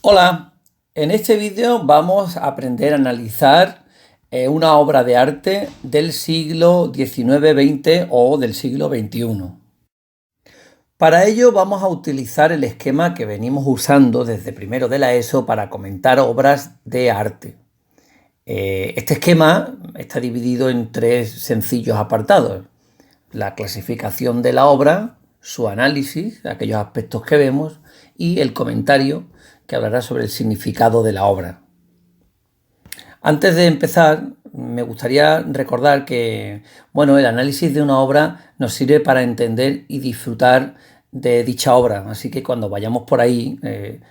Hola, en este vídeo vamos a aprender a analizar una obra de arte del siglo XIX-XX o del siglo XXI. Para ello vamos a utilizar el esquema que venimos usando desde primero de la ESO para comentar obras de arte. Este esquema está dividido en tres sencillos apartados: la clasificación de la obra, su análisis, aquellos aspectos que vemos, y el comentario, que hablará sobre el significado de la obra. Antes de empezar, me gustaría recordar que, el análisis de una obra nos sirve para entender y disfrutar de dicha obra. Así que cuando vayamos por ahí,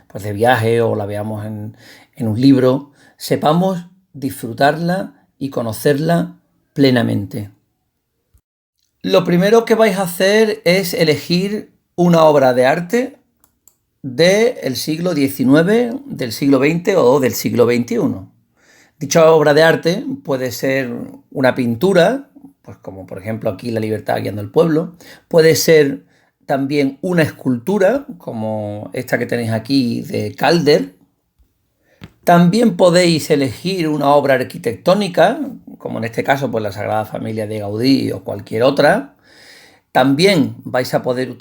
pues de viaje o la veamos en un libro, sepamos disfrutarla y conocerla plenamente. Lo primero que vais a hacer es elegir una obra de arte del siglo XIX, del siglo XX o del siglo XXI. Dicha obra de arte puede ser una pintura, pues como por ejemplo aquí La libertad guiando al pueblo, puede ser también una escultura, como esta que tenéis aquí de Calder. También podéis elegir una obra arquitectónica, como en este caso pues la Sagrada Familia de Gaudí o cualquier otra. También vais a poder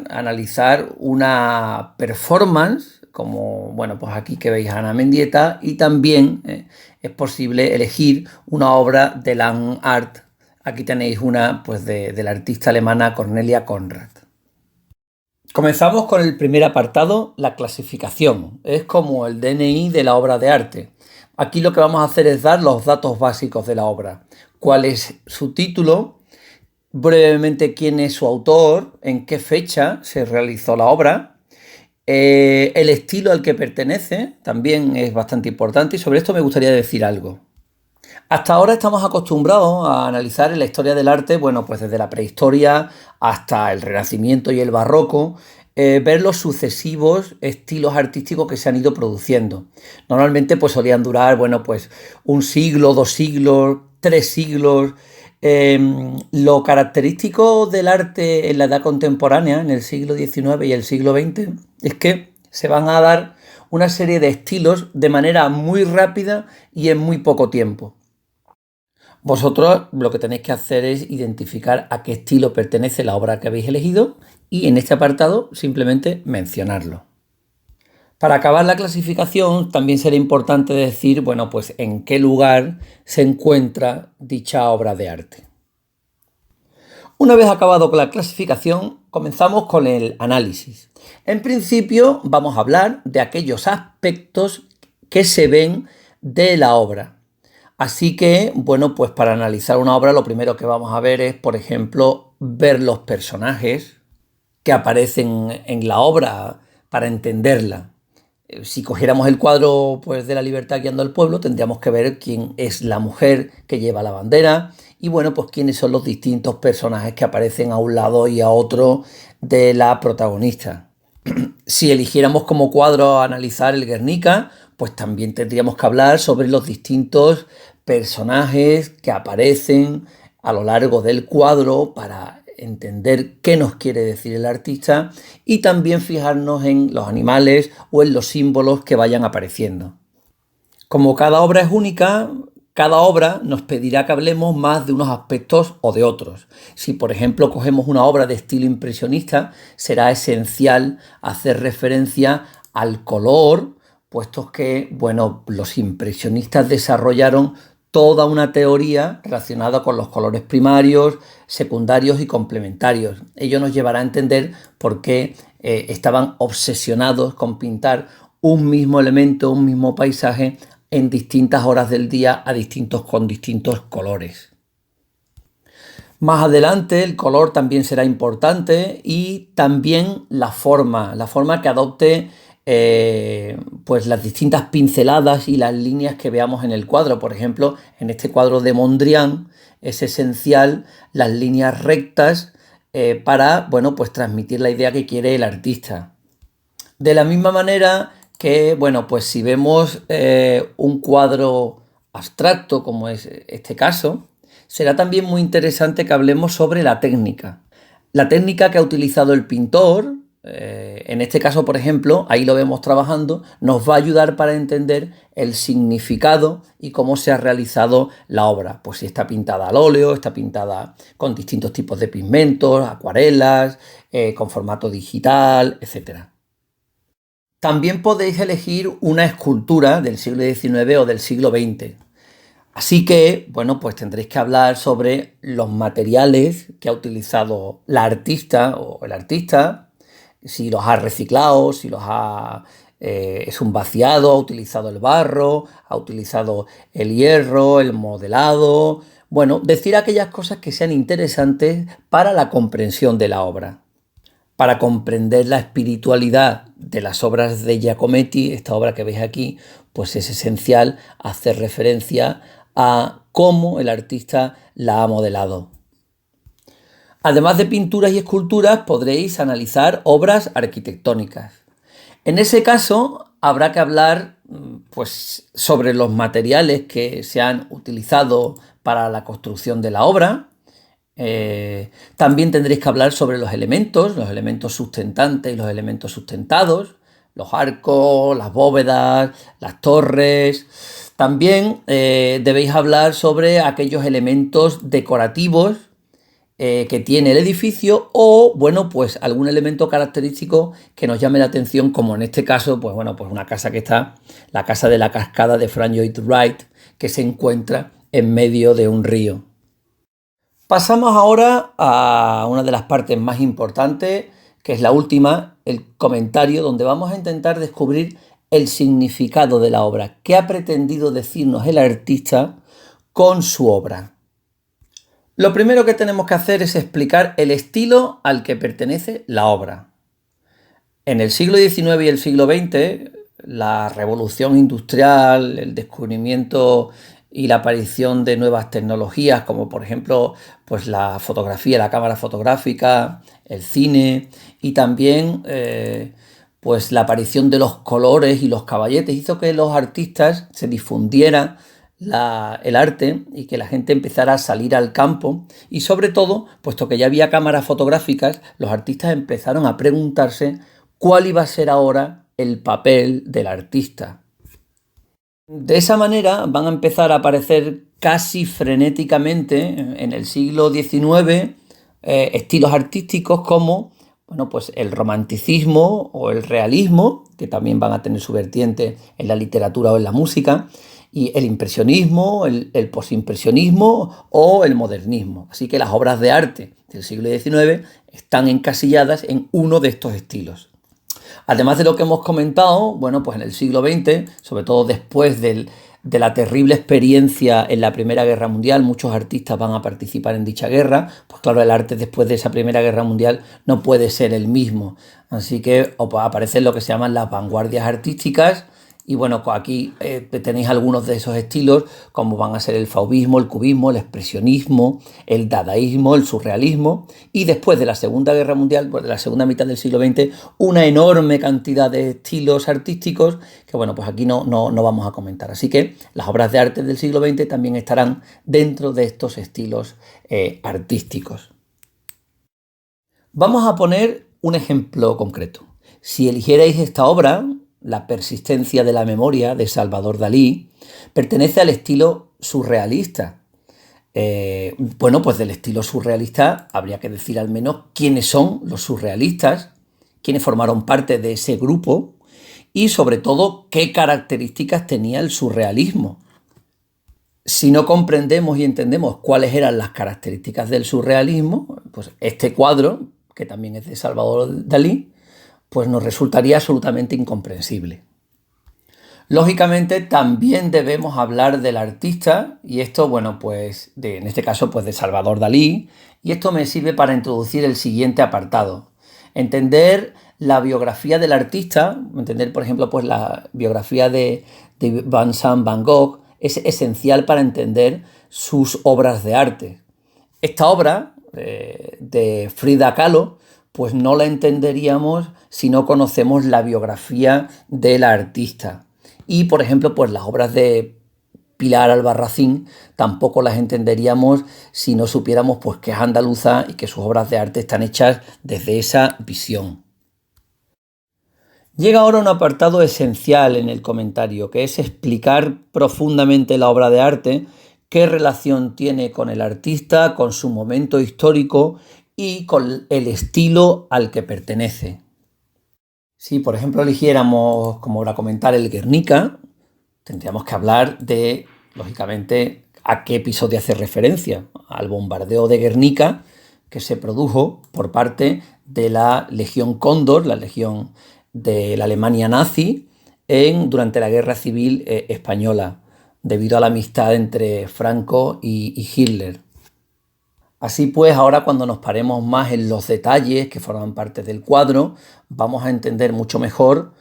analizar una performance, como, pues aquí que veis a Ana Mendieta, y también es posible elegir una obra de Land Art. Aquí tenéis una pues de la artista alemana Cornelia Konrad. Comenzamos con el primer apartado, la clasificación. Es como el DNI de la obra de arte. Aquí lo que vamos a hacer es dar los datos básicos de la obra. ¿Cuál es su título? Brevemente quién es su autor, en qué fecha se realizó la obra, el estilo al que pertenece, también es bastante importante, y sobre esto me gustaría decir algo. Hasta ahora estamos acostumbrados a analizar en la historia del arte, pues desde la prehistoria hasta el Renacimiento y el Barroco, ver los sucesivos estilos artísticos que se han ido produciendo. Normalmente pues solían durar, pues un siglo, 2 siglos, 3 siglos. Lo característico del arte en la edad contemporánea, en el siglo XIX y el siglo XX, es que se van a dar una serie de estilos de manera muy rápida y en muy poco tiempo. Vosotros lo que tenéis que hacer es identificar a qué estilo pertenece la obra que habéis elegido y en este apartado simplemente mencionarlo. Para acabar la clasificación también será importante decir, pues en qué lugar se encuentra dicha obra de arte. Una vez acabado con la clasificación, comenzamos con el análisis. En principio vamos a hablar de aquellos aspectos que se ven de la obra. Así que, pues para analizar una obra lo primero que vamos a ver es, por ejemplo, ver los personajes que aparecen en la obra para entenderla. Si cogiéramos el cuadro pues, de La libertad guiando al pueblo, tendríamos que ver quién es la mujer que lleva la bandera y pues quiénes son los distintos personajes que aparecen a un lado y a otro de la protagonista. Si eligiéramos como cuadro a analizar el Guernica, pues también tendríamos que hablar sobre los distintos personajes que aparecen a lo largo del cuadro para entender qué nos quiere decir el artista y también fijarnos en los animales o en los símbolos que vayan apareciendo. Como cada obra es única, cada obra nos pedirá que hablemos más de unos aspectos o de otros. Si, por ejemplo, cogemos una obra de estilo impresionista, será esencial hacer referencia al color, puesto que, los impresionistas desarrollaron toda una teoría relacionada con los colores primarios, secundarios y complementarios. Ello nos llevará a entender por qué estaban obsesionados con pintar un mismo elemento, un mismo paisaje en distintas horas del día con distintos colores. Más adelante el color también será importante y también la forma que adopte pues las distintas pinceladas y las líneas que veamos en el cuadro. Por ejemplo, en este cuadro de Mondrian es esencial las líneas rectas para pues transmitir la idea que quiere el artista. De la misma manera que, pues si vemos un cuadro abstracto, como es este caso, será también muy interesante que hablemos sobre la técnica. La técnica que ha utilizado el pintor en este caso, por ejemplo, ahí lo vemos trabajando, nos va a ayudar para entender el significado y cómo se ha realizado la obra. Pues si está pintada al óleo, está pintada con distintos tipos de pigmentos, acuarelas, con formato digital, etc. También podéis elegir una escultura del siglo XIX o del siglo XX. Así que, bueno, pues tendréis que hablar sobre los materiales que ha utilizado la artista o el artista, si los ha reciclado, si los ha es un vaciado, ha utilizado el barro, ha utilizado el hierro, el modelado. Bueno, decir aquellas cosas que sean interesantes para la comprensión de la obra. Para comprender la espiritualidad de las obras de Giacometti, esta obra que veis aquí, pues es esencial hacer referencia a cómo el artista la ha modelado. Además de pinturas y esculturas, podréis analizar obras arquitectónicas. En ese caso, habrá que hablar pues, sobre los materiales que se han utilizado para la construcción de la obra. También tendréis que hablar sobre los elementos sustentantes y los elementos sustentados, los arcos, las bóvedas, las torres. También debéis hablar sobre aquellos elementos decorativos que tiene el edificio o, bueno, pues algún elemento característico que nos llame la atención, como en este caso, pues bueno, pues una casa que está, la casa de la cascada de Frank Lloyd Wright, que se encuentra en medio de un río. Pasamos ahora a una de las partes más importantes, que es la última, el comentario, donde vamos a intentar descubrir el significado de la obra. ¿Qué ha pretendido decirnos el artista con su obra? Lo primero que tenemos que hacer es explicar el estilo al que pertenece la obra. En el siglo XIX y el siglo XX, la revolución industrial, el descubrimiento y la aparición de nuevas tecnologías, como por ejemplo pues la fotografía, la cámara fotográfica, el cine y también pues la aparición de los colores y los caballetes, hizo que los artistas se difundiera el arte y que la gente empezara a salir al campo y sobre todo, puesto que ya había cámaras fotográficas, los artistas empezaron a preguntarse cuál iba a ser ahora el papel del artista. De esa manera van a empezar a aparecer casi frenéticamente en el siglo XIX estilos artísticos como bueno, pues el romanticismo o el realismo, que también van a tener su vertiente en la literatura o en la música, y el impresionismo, el posimpresionismo o el modernismo. Así que las obras de arte del siglo XIX están encasilladas en uno de estos estilos. Además de lo que hemos comentado, bueno, pues en el siglo XX, sobre todo después de la terrible experiencia en la Primera Guerra Mundial, muchos artistas van a participar en dicha guerra, pues claro, el arte después de esa Primera Guerra Mundial no puede ser el mismo. Así que aparecen lo que se llaman las vanguardias artísticas. Y bueno, aquí tenéis algunos de esos estilos, como van a ser el fauvismo, el cubismo, el expresionismo, el dadaísmo, el surrealismo. Y después de la Segunda Guerra Mundial, pues de la segunda mitad del siglo XX, una enorme cantidad de estilos artísticos que, bueno, pues aquí no vamos a comentar. Así que las obras de arte del siglo XX también estarán dentro de estos estilos artísticos. Vamos a poner un ejemplo concreto. Si eligierais esta obra, La persistencia de la memoria, de Salvador Dalí, pertenece al estilo surrealista. Bueno, pues del estilo surrealista habría que decir al menos quiénes son los surrealistas, quiénes formaron parte de ese grupo y sobre todo qué características tenía el surrealismo. Si no comprendemos y entendemos cuáles eran las características del surrealismo, pues este cuadro, que también es de Salvador Dalí, pues nos resultaría absolutamente incomprensible. Lógicamente también debemos hablar del artista y esto, bueno, pues en este caso pues de Salvador Dalí, y esto me sirve para introducir el siguiente apartado. Entender la biografía del artista, entender por ejemplo pues la biografía de Vincent Van Gogh es esencial para entender sus obras de arte. Esta obra de Frida Kahlo pues no la entenderíamos si no conocemos la biografía del artista. Y, por ejemplo, pues las obras de Pilar Albarracín tampoco las entenderíamos si no supiéramos pues que es andaluza y que sus obras de arte están hechas desde esa visión. Llega ahora un apartado esencial en el comentario, que es explicar profundamente la obra de arte, qué relación tiene con el artista, con su momento histórico y con el estilo al que pertenece. Si, por ejemplo, eligiéramos como para comentar el Guernica, tendríamos que hablar de, lógicamente, a qué episodio hace referencia, al bombardeo de Guernica que se produjo por parte de la Legión Cóndor, la legión de la Alemania nazi, durante la Guerra Civil Española, debido a la amistad entre Franco y Hitler. Así pues, ahora cuando nos paremos más en los detalles que forman parte del cuadro, vamos a entender mucho mejor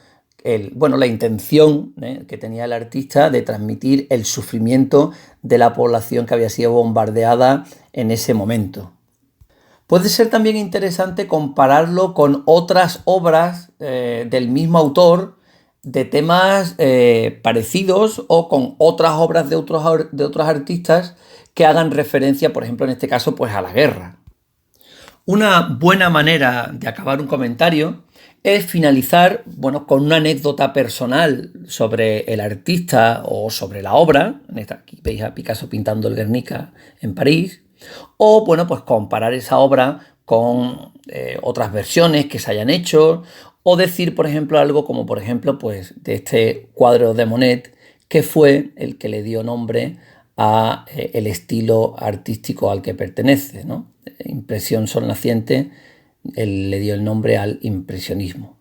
la intención que tenía el artista de transmitir el sufrimiento de la población que había sido bombardeada en ese momento. Puede ser también interesante compararlo con otras obras del mismo autor de temas parecidos o con otras obras de otros artistas que hagan referencia, por ejemplo, en este caso, pues a la guerra. Una buena manera de acabar un comentario es finalizar, con una anécdota personal sobre el artista o sobre la obra. Aquí veis a Picasso pintando el Guernica en París. O, pues comparar esa obra con otras versiones que se hayan hecho. O decir, por ejemplo, algo como, por ejemplo, pues de este cuadro de Monet, que fue el que le dio nombre a el estilo artístico al que pertenece, ¿no? Impresión sol naciente, él le dio el nombre al impresionismo.